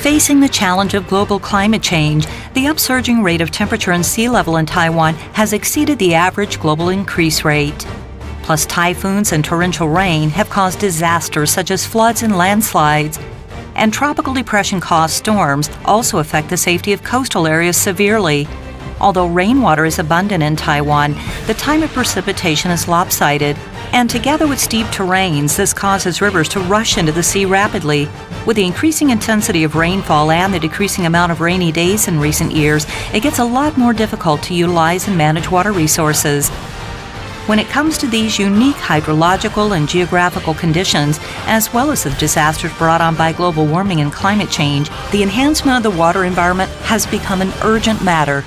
Facing the challenge of global climate change, the upsurging rate of temperature and sea level in Taiwan has exceeded the average global increase rate. Plus, typhoons and torrential rain have caused disasters such as floods and landslides. And tropical depression-caused storms also affect the safety of coastal areas severely. Although rainwater is abundant in Taiwan, the time of precipitation is lopsided, and together with steep terrains, this causes rivers to rush into the sea rapidly. With the increasing intensity of rainfall and the decreasing amount of rainy days in recent years, it gets a lot more difficult to utilize and manage water resources. When it comes to these unique hydrological and geographical conditions, as well as the disasters brought on by global warming and climate change, the enhancement of the water environment has become an urgent matter.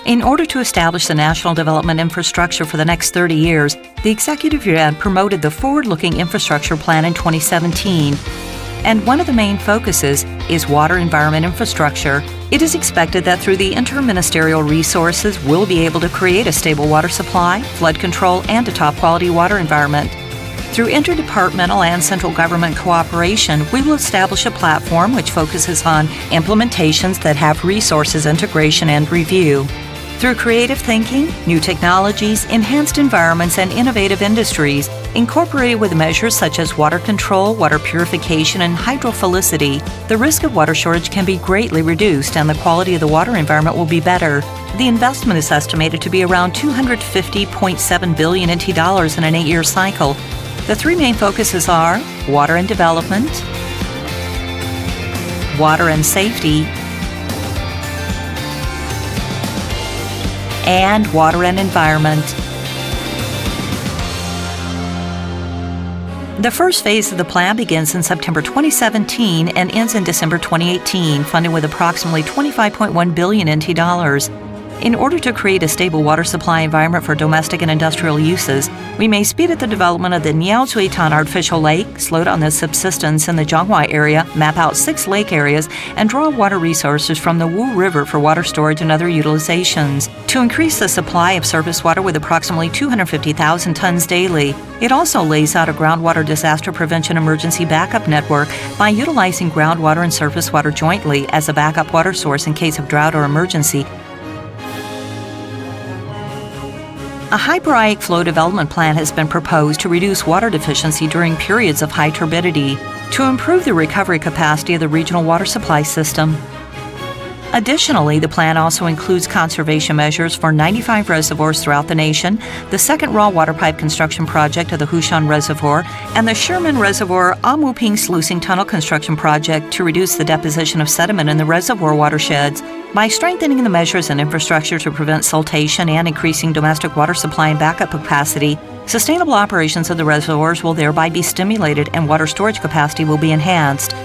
In order to establish the national development infrastructure for the next 30 years, the Executive Yuan promoted the Forward-Looking Infrastructure Plan in 2017. And one of the main focuses is water environment infrastructure. It is expected that through the interministerial resources, we'll be able to create a stable water supply, flood control, and a top-quality water environment. Through interdepartmental and central government cooperation, we will establish a platform which focuses on implementations that have resources integration and review. Through creative thinking, new technologies, enhanced environments, and innovative industries, incorporated with measures such as water control, water purification, and hydrophilicity, the risk of water shortage can be greatly reduced and the quality of the water environment will be better. The investment is estimated to be around 250.7 billion NT dollars in an 8-year cycle. The three main focuses are water and development, water and safety, and water and environment. The first phase of the plan begins in September 2017 and ends in December 2018, funded with approximately 25.1 billion NT dollars. In order to create a stable water supply environment for domestic and industrial uses, we may speed up the development of the Niaozuitan artificial lake, slow down the subsidence in the Zhonghua area, map out 6 lake areas, and draw water resources from the Wu River for water storage and other utilizations. To increase the supply of surface water with approximately 250,000 tons daily, it also lays out a groundwater disaster prevention emergency backup network by utilizing groundwater and surface water jointly as a backup water source in case of drought or emergency. A hyporheic flow development plan has been proposed to reduce water deficiency during periods of high turbidity to improve the recovery capacity of the regional water supply system. Additionally, the plan also includes conservation measures for 95 reservoirs throughout the nation, the second raw water pipe construction project of the Hushan Reservoir, and the Sherman Reservoir Amuping Sluicing Tunnel construction project to reduce the deposition of sediment in the reservoir watersheds. By strengthening the measures and infrastructure to prevent siltation and increasing domestic water supply and backup capacity, sustainable operations of the reservoirs will thereby be stimulated and water storage capacity will be enhanced.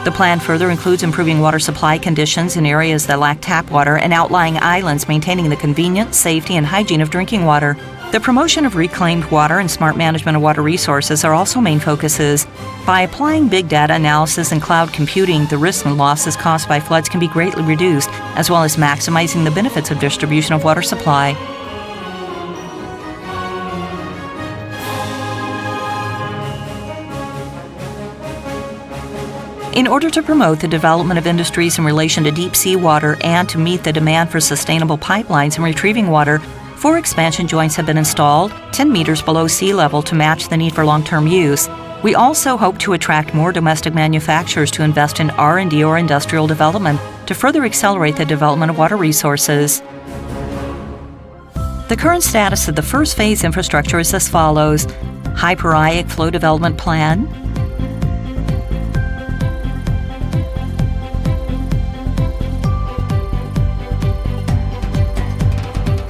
The plan further includes improving water supply conditions in areas that lack tap water and outlying islands, maintaining the convenience, safety, and hygiene of drinking water. The promotion of reclaimed water and smart management of water resources are also main focuses. By applying big data analysis and cloud computing, the risks and losses caused by floods can be greatly reduced, as well as maximizing the benefits of distribution of water supply. In order to promote the development of industries in relation to deep sea water and to meet the demand for sustainable pipelines and retrieving water, 4 expansion joints have been installed, 10 meters below sea level to match the need for long-term use. We also hope to attract more domestic manufacturers to invest in R&D or industrial development to further accelerate the development of water resources. The current status of the first phase infrastructure is as follows: hyporheic flow development plan,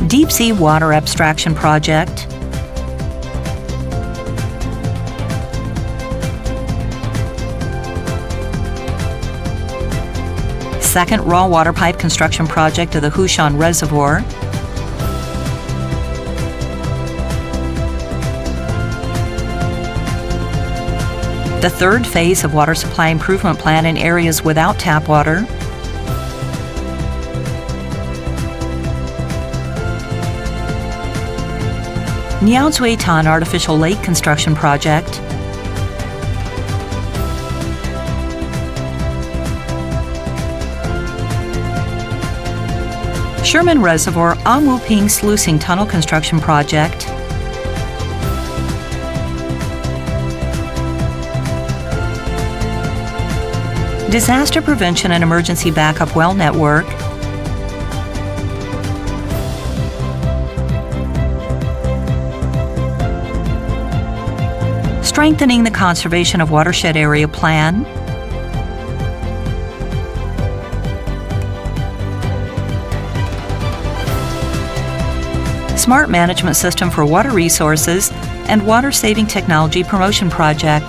Deep Sea Water Abstraction Project, Second Raw Water Pipe Construction Project of the Hushan Reservoir, the third phase of Water Supply Improvement Plan in areas without tap water, Niaozuitan Artificial Lake Construction Project, Sherman Reservoir Ang Wu Ping Sluicing Tunnel Construction Project, Disaster Prevention and Emergency Backup Well Network, Strengthening the Conservation of Watershed Area Plan, Smart Management System for Water Resources, and Water Saving Technology Promotion Project.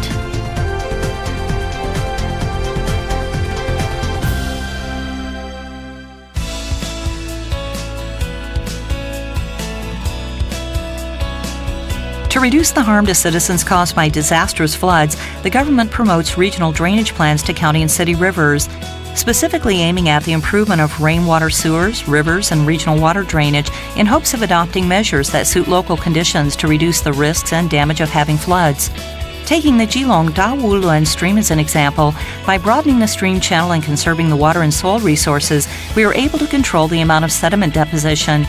To reduce the harm to citizens caused by disastrous floods, the government promotes regional drainage plans to county and city rivers, specifically aiming at the improvement of rainwater sewers, rivers, and regional water drainage in hopes of adopting measures that suit local conditions to reduce the risks and damage of having floods. Taking the Geelong Dawuluan stream as an example, by broadening the stream channel and conserving the water and soil resources, we are able to control the amount of sediment deposition.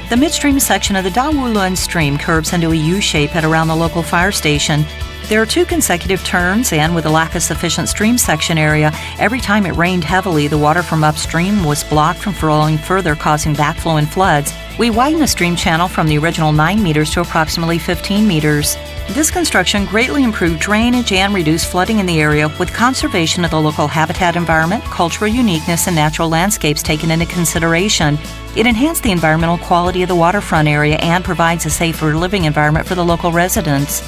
The midstream section of the Dawuluan stream curves into a U shape at around the local fire station. There are 2 consecutive turns, and with a lack of sufficient stream section area, every time it rained heavily, the water from upstream was blocked from flowing further, causing backflow and floods. We widened the stream channel from the original 9 meters to approximately 15 meters. This construction greatly improved drainage and reduced flooding in the area, with conservation of the local habitat environment, cultural uniqueness, and natural landscapes taken into consideration. It enhanced the environmental quality of the waterfront area and provides a safer living environment for the local residents.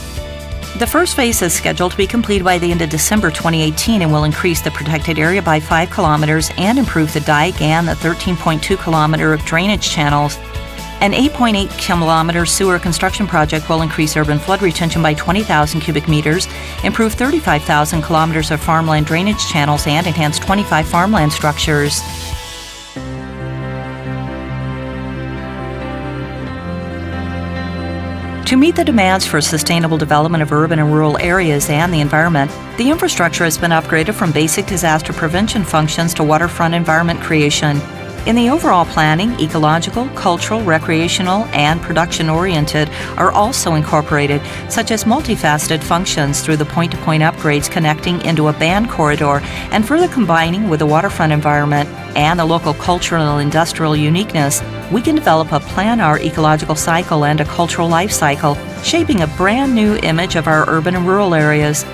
The first phase is scheduled to be completed by the end of December 2018 and will increase the protected area by 5 kilometers and improve the dike and the 13.2 kilometer of drainage channels. An 8.8 kilometer sewer construction project will increase urban flood retention by 20,000 cubic meters, improve 35,000 kilometers of farmland drainage channels, and enhance 25 farmland structures. To meet the demands for sustainable development of urban and rural areas and the environment, the infrastructure has been upgraded from basic disaster prevention functions to waterfront environment creation. In the overall planning, ecological, cultural, recreational, and production-oriented are also incorporated, such as multifaceted functions through the point-to-point upgrades connecting into a band corridor and further combining with the waterfront environment and the local cultural and industrial uniqueness. We can develop a planar ecological cycle and a cultural life cycle, shaping a brand new image of our urban and rural areas.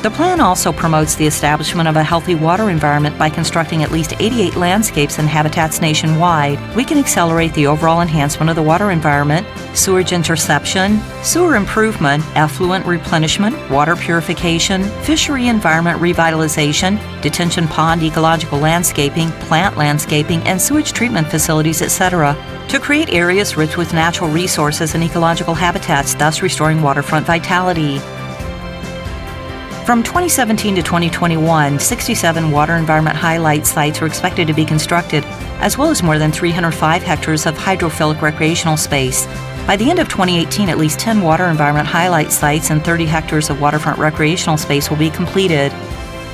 The plan also promotes the establishment of a healthy water environment by constructing at least 88 landscapes and habitats nationwide. We can accelerate the overall enhancement of the water environment, sewage interception, sewer improvement, effluent replenishment, water purification, fishery environment revitalization, detention pond ecological landscaping, plant landscaping, and sewage treatment facilities, etc., to create areas rich with natural resources and ecological habitats, thus restoring waterfront vitality. From 2017 to 2021, 67 water environment highlight sites are expected to be constructed, as well as more than 305 hectares of hydrophilic recreational space. By the end of 2018, at least 10 water environment highlight sites and 30 hectares of waterfront recreational space will be completed.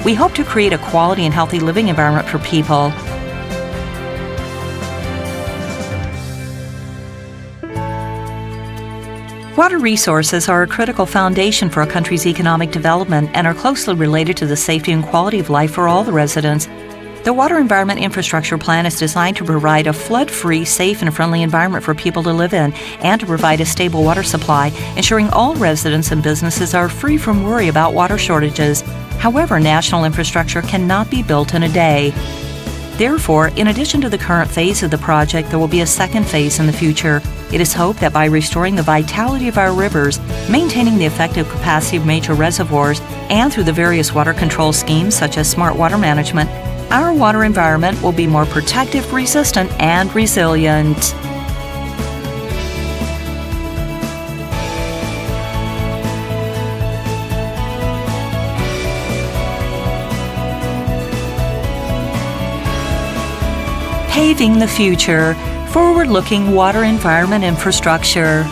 We hope to create a quality and healthy living environment for people. Water resources are a critical foundation for a country's economic development and are closely related to the safety and quality of life for all the residents. The Water Environment Infrastructure Plan is designed to provide a flood-free, safe, and friendly environment for people to live in and to provide a stable water supply, ensuring all residents and businesses are free from worry about water shortages. However, national infrastructure cannot be built in a day. Therefore, in addition to the current phase of the project, there will be a second phase in the future. It is hoped that by restoring the vitality of our rivers, maintaining the effective capacity of major reservoirs, and through the various water control schemes such as smart water management, our water environment will be more protective, resistant, and resilient. Paving the future, forward-looking water environment infrastructure.